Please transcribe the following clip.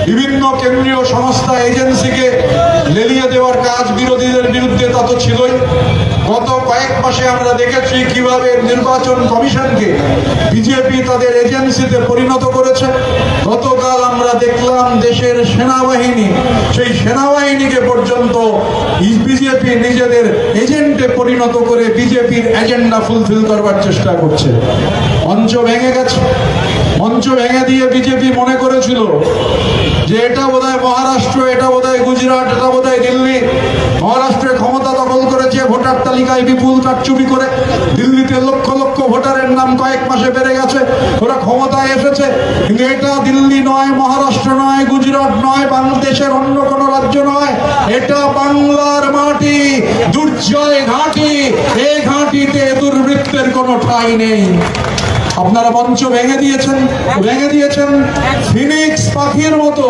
বিভিন্ন কেন্দ্রীয় সংস্থা এজেন্সিকে লেলিয়ে দেওয়ার কাজ বিরোধীদের বিরুদ্ধে তা তো ছিলই। গত কয়েক মাসে আমরা দেখেছি কিভাবে নির্বাচন কমিশনকে বিজেপি তাদের এজেন্সিতে পরিণত করেছে। গতকাল আমরা দেখলাম দেশের সেনাবাহিনী, সেই সেনাবাহিনীকে পর্যন্ত বিজেপি নিজেদের এজেন্টে পরিণত করে বিজেপির এজেন্ডা ফুলফিল করবার চেষ্টা করছে। মঞ্চ ভেঙে গেছে। মঞ্চ ভেঙে দিয়ে বিজেপি মনে করেছিল যে এটা বোধহয় মহারাষ্ট্র, এটা বোধহয় গুজরাট, এটা বোধহয় দিল্লি। মহারাষ্ট্রে ক্ষমতা দখল করেছে ভোটার তালিকায় বিপুল কারচুপি করে। দিল্লিতে লক্ষ লক্ষ ভোটারের নাম কয়েক মাসে বেড়ে গেছে, ওরা ক্ষমতায় এসেছে। কিন্তু এটা দিল্লি নয়, মহারাষ্ট্র নয়, গুজরাট নয়, বাংলাদেশের অন্য কোনো রাজ্য নয়, এটা বাংলার মাটি, দুর্জয় ঘাঁটি। এই ঘাঁটিতে দুর্বৃত্তের কোনো ঠাঁই নেই। আপনারা মঞ্চ ভেঙে দিয়েছেন ফিনিক্স পাখির মতো।